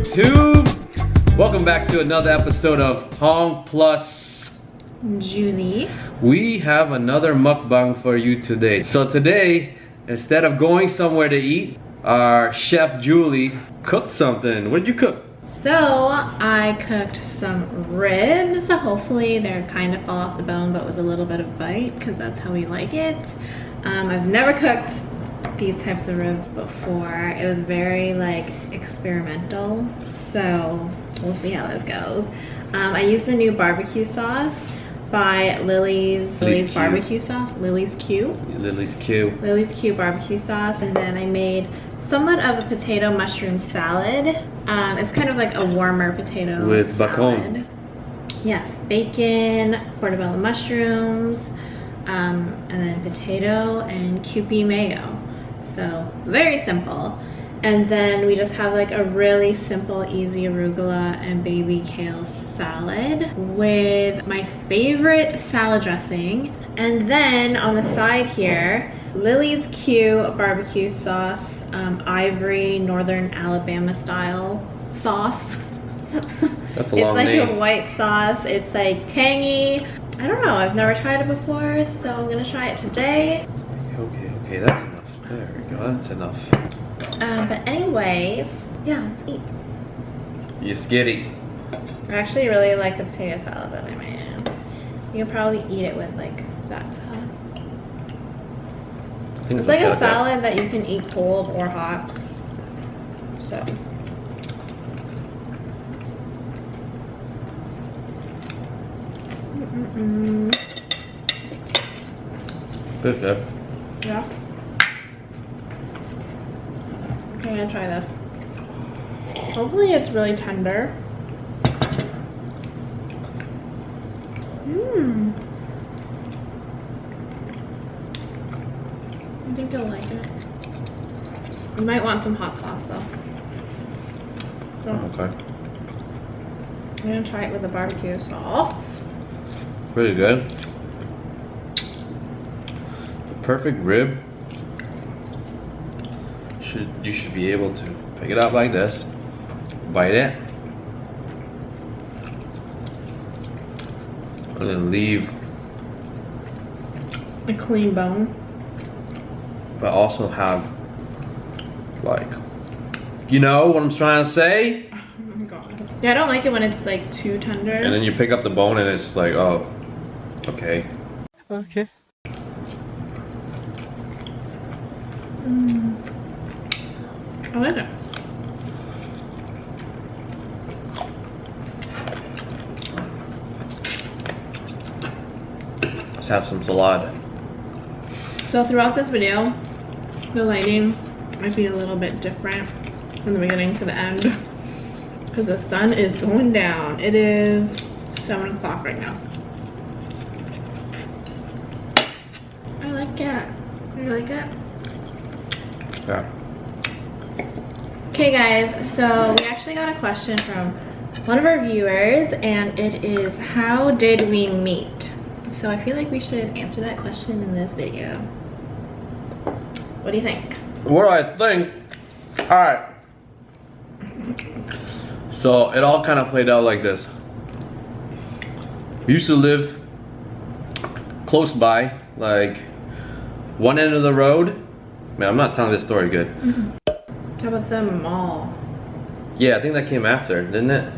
YouTube. Welcome back to another episode of Hong plus Julie. We have another mukbang for you today. So today, instead of going somewhere to eat, our chef Julie cooked something. What did you cook? So I cooked some ribs. Hopefully they're kind of fall off the bone but with a little bit of bite because that's how we like it. I've never cooked these types of ribs before. It was very like experimental, so we'll see how this goes. I used the new barbecue sauce by Lily's barbecue sauce. Lily's Q barbecue sauce. And then I made somewhat of a potato mushroom salad. It's kind of like a warmer potato with salad. bacon. Yes, bacon, portobello mushrooms, and then potato and Kewpie mayo. So very simple. And then we just have like a really simple, easy arugula and baby kale salad with my favorite salad dressing. And then on the side here, Lily's Q barbecue sauce, Ivory Northern Alabama style sauce. That's a long name. It's like a white sauce. It's like tangy. I don't know, I've never tried it before, so I'm gonna try it today. Okay, that's enough. There we go, that's enough. But anyways, yeah, let's eat. You skitty. I actually really like the potato salad that I made. You can probably eat it with like that salad. It's like a salad that you can eat cold or hot. So. Good. Yeah. I'm gonna try this. Hopefully it's really tender. I think you'll like it. You might want some hot sauce though. So, Okay. I'm gonna try it with the barbecue sauce. Pretty good. The perfect rib. You should be able to pick it up like this, bite it, and then leave A clean bone. but also have like, you know what I'm trying to say? Oh my god. Yeah, I don't like it when it's like too tender. And then you pick up the bone and it's just like, oh, okay. I like it. Let's have some salad. So throughout this video, the lighting might be a little bit different from the beginning to the end because the sun is going down. It is 7 o'clock right now. I like it. You like it? Yeah. Okay guys, so we actually got a question from one of our viewers and it is, how did we meet? So I feel like we should answer that question in this video. What do you think? What do I think? Alright. So it all kind of played out like this. We used to live close by, like one end of the road. Man, I'm not telling this story good. How about the mall? Yeah, I think that came after, didn't it?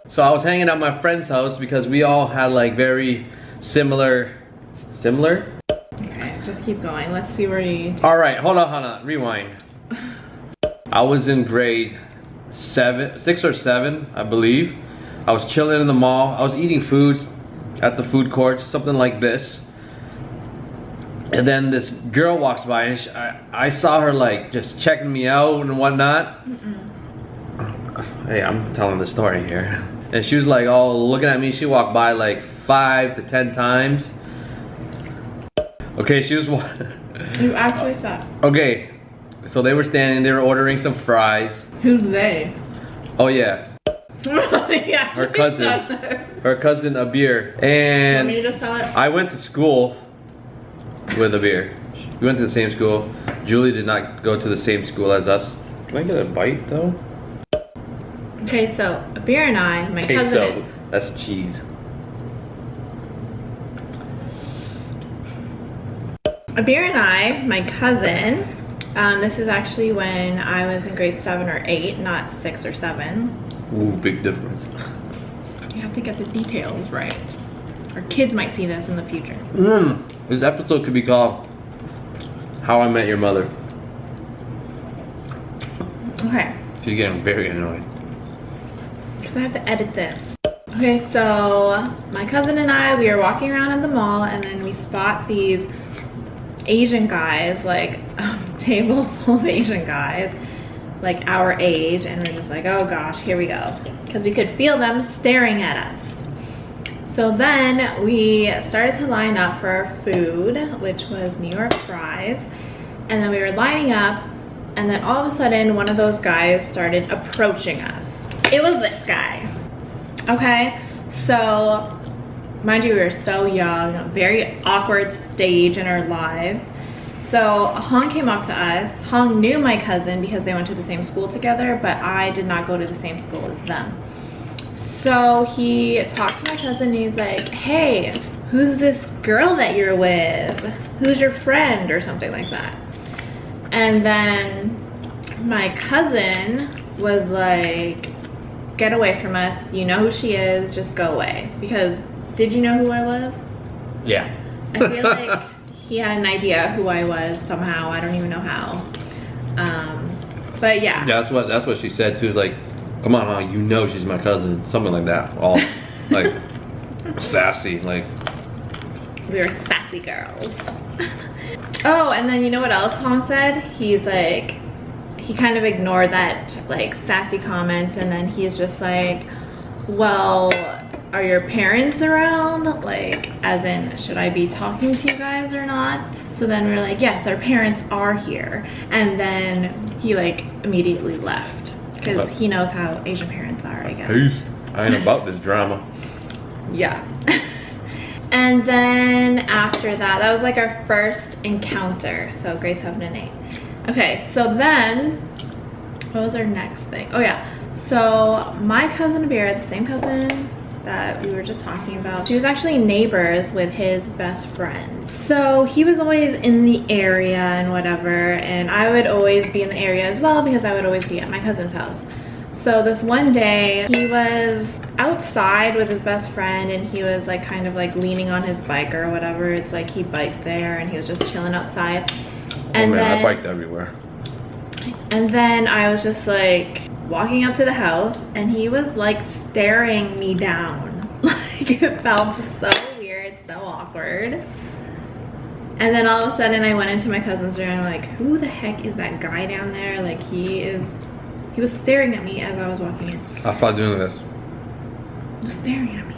So I was hanging out at my friend's house because we all had like very similar? Okay, just keep going. Let's see where you... All right, hold on, rewind. I was in grade 6 or 7, I believe. I was chilling in the mall. I was eating foods at the food court, something like this. And then this girl walks by and I saw her like just checking me out and whatnot. Hey, I'm telling the story here. And she was like all looking at me. She walked by like 5 to 10 times. Okay, she was... You actually thought. Okay, so they were ordering some fries. Who's they? Oh yeah. Yeah, Her cousin Abir. And want me to just tell it? I went to school with Abir. We went to the same school. Julie did not go to the same school as us. Can I get a bite though? Okay, so Abir and I, my cousin. Queso. That's cheese. Abir and I, my cousin, this is actually when I was in grade 7 or 8, not 6 or 7. Ooh, big difference. You have to get the details right. Our kids might see this in the future. This episode could be called How I Met Your Mother. Okay. She's getting very annoyed. Because I have to edit this. Okay, so my cousin and I, we were walking around in the mall and then we spot these Asian guys, like a table full of Asian guys, like our age, and we're just like, oh gosh, here we go. Because we could feel them staring at us. So then we started to line up for our food, which was New York fries. And then we were lining up, and then all of a sudden, one of those guys started approaching us. It was this guy. Okay, so mind you, we were so young, very awkward stage in our lives. So Hong came up to us. Hong knew my cousin because they went to the same school together, but I did not go to the same school as them. So he talked to my cousin and he's like, hey, who's this girl that you're with? Who's your friend? Or something like that. And then my cousin was like, get away from us. You know who she is, just go away. Because, did you know who I was? Yeah. I feel like he had an idea who I was somehow. I don't even know how. But yeah. Yeah, that's what she said too. Is like, come on, huh? You know she's my cousin, something like that. All like sassy, like. We were sassy girls. Oh, and then you know what else Hong said? He's like, he kind of ignored that like sassy comment, and then he's just like, well, are your parents around? Like, as in, should I be talking to you guys or not? So then we're like, yes, our parents are here. And then he like immediately left because he knows how Asian parents are, I guess. Peace. I ain't about this drama. Yeah. And then after that, that was like our first encounter. So grade 7 and 8. Okay, so then, what was our next thing? Oh yeah, so my cousin Vera, the same cousin that we were just talking about, she was actually neighbors with his best friend. So he was always in the area and whatever, and I would always be in the area as well because I would always be at my cousin's house. So this one day, he was outside with his best friend and he was like kind of like leaning on his bike or whatever. It's like he biked there and he was just chilling outside. And oh man, then, I biked everywhere. And then I was just like walking up to the house and he was like staring me down. Like it felt so weird, so awkward. And then all of a sudden I went into my cousin's room and I'm like, who the heck is that guy down there? Like he was staring at me as I was walking in. I was probably doing this. Just staring at me.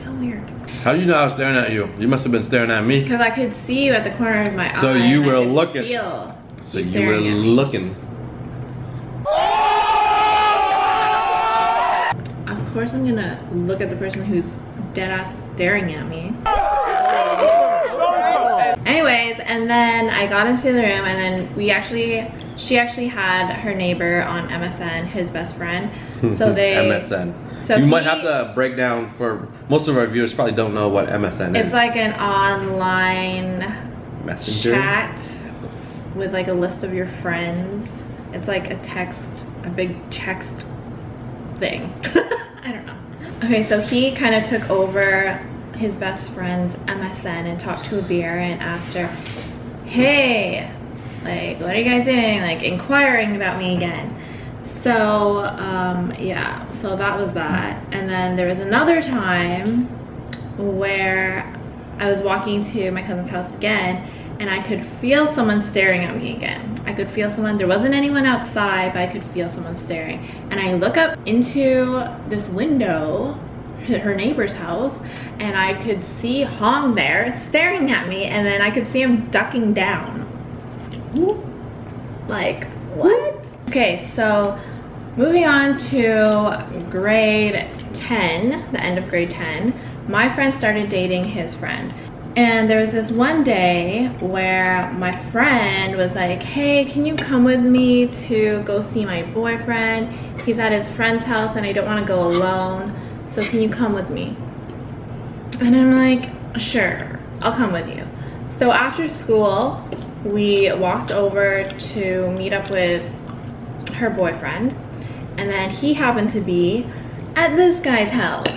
So weird. How do you know I was staring at you? You must have been staring at me. Because I could see you at the corner of my eye. So you were looking. So you were looking. Of course I'm gonna look at the person who's dead ass staring at me. Anyways, and then I got into the room and then she actually had her neighbor on MSN, his best friend. So they MSN. So you might have to break down for most of our viewers probably don't know what MSN is. It's like an online messenger chat with like a list of your friends. It's like a big text thing. I don't know. Okay, so he kind of took over his best friend's MSN and talked to Abir and asked her, hey, like, what are you guys doing? Like, inquiring about me again. So, yeah, so that was that. And then there was another time where I was walking to my cousin's house again and I could feel someone staring at me again. I could feel someone, there wasn't anyone outside, but I could feel someone staring. And I look up into this window, her neighbor's house, and I could see Hong there staring at me, and then I could see him ducking down. Like, what? Okay, so moving on to grade 10, the end of grade 10, my friend started dating his friend. And there was this one day where my friend was like, hey, can you come with me to go see my boyfriend? He's at his friend's house and I don't want to go alone, so can you come with me? And I'm like, sure, I'll come with you. So after school, we walked over to meet up with her boyfriend, and then he happened to be at this guy's house.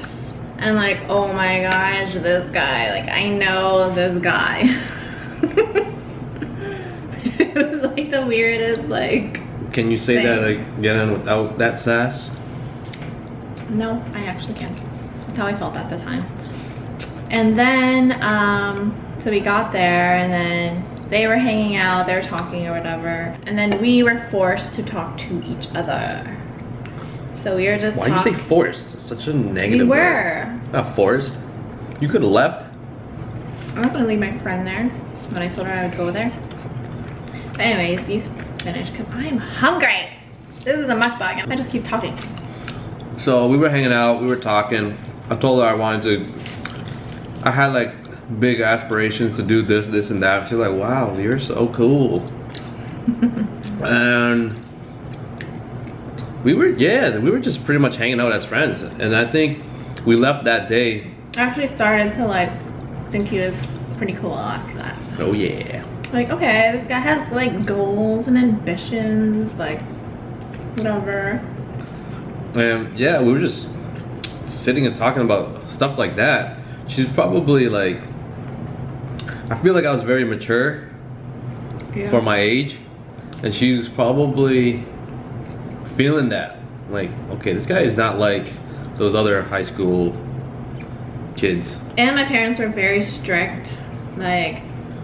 And I'm like, oh my gosh, this guy, like I know this guy. It was like the weirdest, like. Can you say thing. that again without that sass? No, I actually can't. That's how I felt at the time. And then, so we got there, and then they were hanging out, they were talking or whatever. And then we were forced to talk to each other. So we were just Why do you say forced? It's such a negative We were. word. Not forced. You could have left. I'm not gonna leave my friend there when I told her I would go there. But anyways, you finish because I'm hungry. This is a mukbang. I just keep talking. So we were hanging out, we were talking. I told her I had like big aspirations to do this, this, and that. She's like, wow, you're so cool. And we were just pretty much hanging out as friends. And I think we left that day. I actually started to like think he was pretty cool after that. Oh yeah. Like, okay, this guy has like goals and ambitions, like whatever. And yeah, we were just sitting and talking about stuff like that. She's probably like, I feel like I was very mature for my age, and she's probably feeling that. Like, okay, this guy is not like those other high school kids. And my parents were very strict, like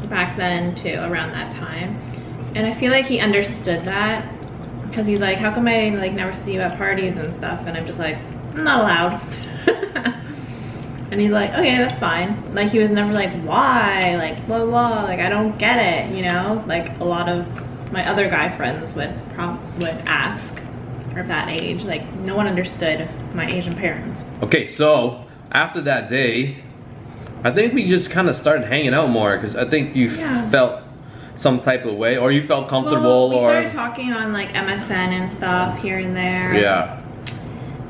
back then too, around that time. And I feel like he understood that, because he's like, how come I like never see you at parties and stuff? And I'm just like, I'm not allowed. And he's like, okay, that's fine. Like, he was never like, why? Like, blah, blah, like, I don't get it, you know? Like, a lot of my other guy friends would ask, or at that age, like, no one understood my Asian parents. Okay, so after that day, I think we just kind of started hanging out more, because I think you felt some type of way, or you felt comfortable. Well, we started talking on like MSN and stuff here and there. Yeah.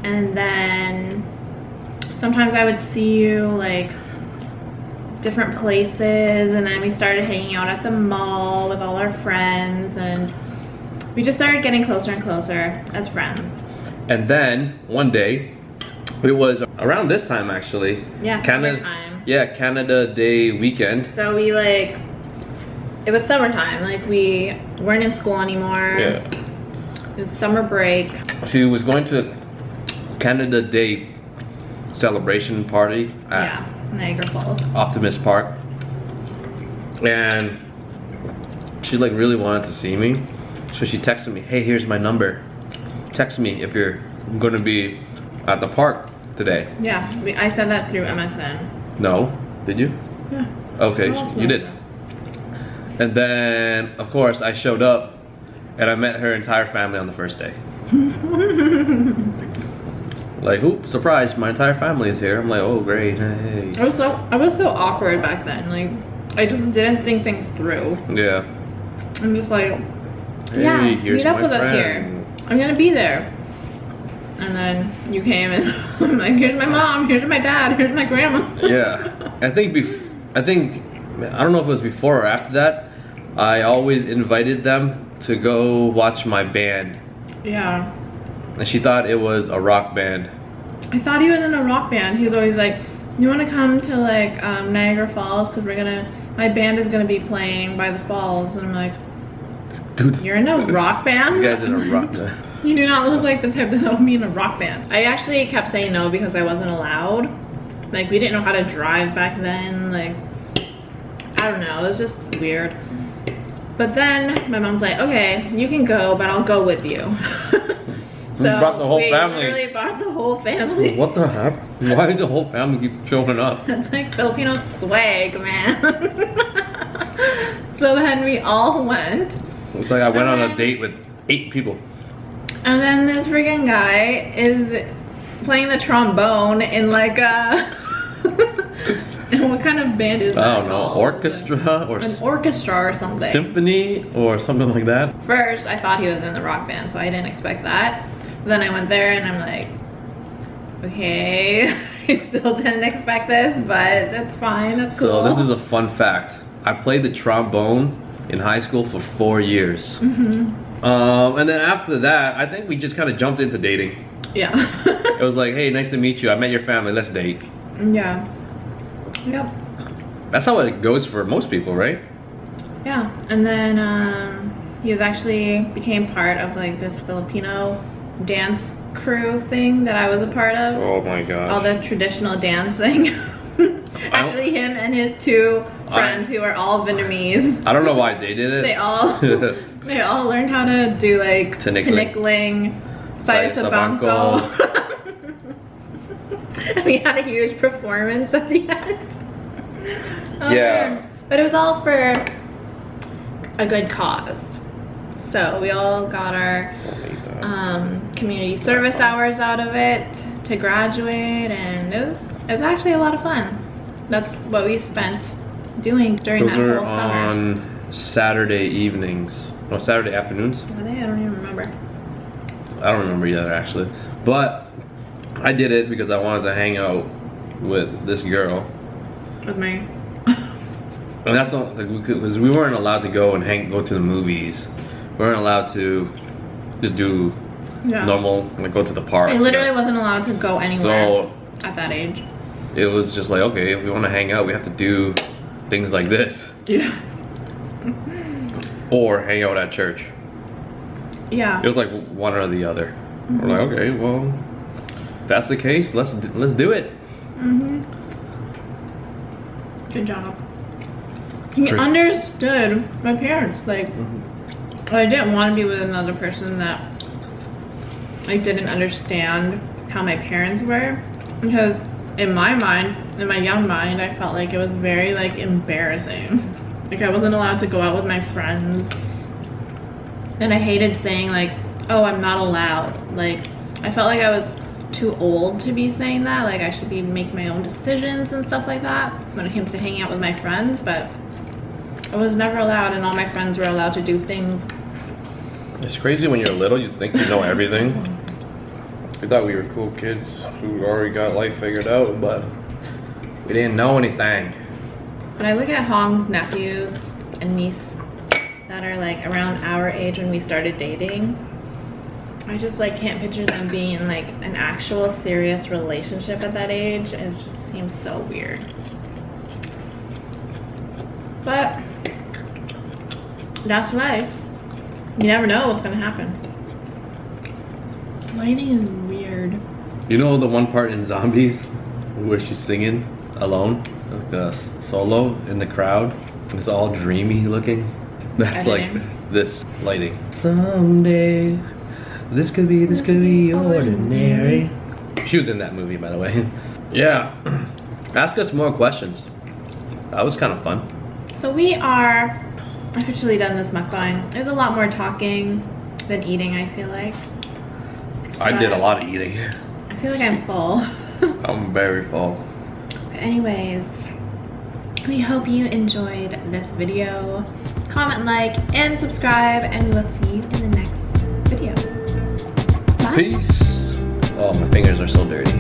And then sometimes I would see you like different places, and then we started hanging out at the mall with all our friends, and we just started getting closer and closer as friends. And then one day, it was around this time actually. Yeah, summertime. Yeah, Canada Day weekend. So we like, it was summertime, like we weren't in school anymore. Yeah. It was summer break. She was going to Canada Day celebration party at Niagara Falls. Optimist Park. And she like really wanted to see me. So she texted me, hey, here's my number. Text me if you're gonna be at the park today. Yeah, I said that through MSN. No, did you? Yeah. Okay, you did. And then, of course, I showed up and I met her entire family on the first day. Like, oop, surprise, my entire family is here. I'm like, oh, great, hey. I was so awkward back then. Like, I just didn't think things through. Yeah. I'm just like, hey, yeah, here's meet up my with us friend. here. I'm gonna be there. And then you came and I'm like, here's my mom, here's my dad, here's my grandma. Yeah, I think I don't know if it was before or after that, I always invited them to go watch my band. Yeah. And she thought it was a rock band. I thought he was in a rock band. He was always like, you want to come to like Niagara Falls, because my band is gonna be playing by the falls. And I'm like, dude, you're in a rock band? You guys in a rock band. You do not look like the type that would be in a rock band. I actually kept saying no because I wasn't allowed. Like, we didn't know how to drive back then. Like, I don't know, it was just weird. But then my mom's like, okay, you can go, but I'll go with you. So we brought the whole family. We literally brought the whole family. What the heck? Why did the whole family keep showing up? That's like Filipino swag, man. So then we all went. It's like I went on a date with 8 people. And then this freaking guy is playing the trombone in like a What kind of band is that? I don't know, called? orchestra or An orchestra or something. symphony or something like that. First, I thought he was in the rock band, so I didn't expect that. But then I went there and I'm like, okay, I still didn't expect this, but that's fine, that's cool. So this is a fun fact. I played the trombone in high school for 4 years. And then after that, I think we just kind of jumped into dating. Yeah. It was like, hey, nice to meet you. I met your family. Let's date. Yeah. Yep. That's how it goes for most people, right? Yeah. And then he was actually became part of like this Filipino dance crew thing that I was a part of. Oh my gosh. All the traditional dancing. Actually, him and his two friends who are all Vietnamese. I don't know why they did it. They all learned how to do like tinikling, Saya Sabanco. We had a huge performance at the end. Yeah. But it was all for a good cause. So we all got our community service hours out of it to graduate, and it was actually a lot of fun. That's what we spent doing during that whole summer. On Saturday evenings. No, Saturday afternoons. Were they? I don't even remember. I don't remember either, actually. But I did it because I wanted to hang out with this girl. With me. And that's not because we weren't allowed to go and go to the movies. We weren't allowed to just do normal, like go to the park. I literally wasn't allowed to go anywhere at that age. It was just like, okay, if we want to hang out, we have to do things like this. Yeah. Or hang out at church. Yeah. It was like one or the other. We're like, okay, well, if that's the case, let's do it. Good job. He understood my parents. Like, I didn't want to be with another person that like didn't understand how my parents were, because in my mind, in my young mind, I felt like it was very like embarrassing. Like I wasn't allowed to go out with my friends, and I hated saying like, oh, I'm not allowed. Like I felt like I was too old to be saying that. Like I should be making my own decisions and stuff like that when it came to hanging out with my friends, but I was never allowed, and all my friends were allowed to do things. It's crazy when you're little, you think you know everything. We thought we were cool kids who already got life figured out, but we didn't know anything. When I look at Hong's nephews and niece that are like around our age when we started dating, I just like can't picture them being in like an actual serious relationship at that age. It just seems so weird. But that's life. You never know what's gonna happen. Lighting is weird. You know the one part in Zombies where she's singing alone, like a solo in the crowd? It's all dreamy looking. That's like this lighting. Someday, this could be ordinary. She was in that movie, by the way. Yeah. Ask us more questions. That was kind of fun. So we are officially done this mukbang. There's a lot more talking than eating, I feel like. I did a lot of eating. I feel like I'm full. I'm very full. But anyways, we hope you enjoyed this video. Comment, like, and subscribe, and we will see you in the next video. Bye. Peace. Oh, my fingers are so dirty.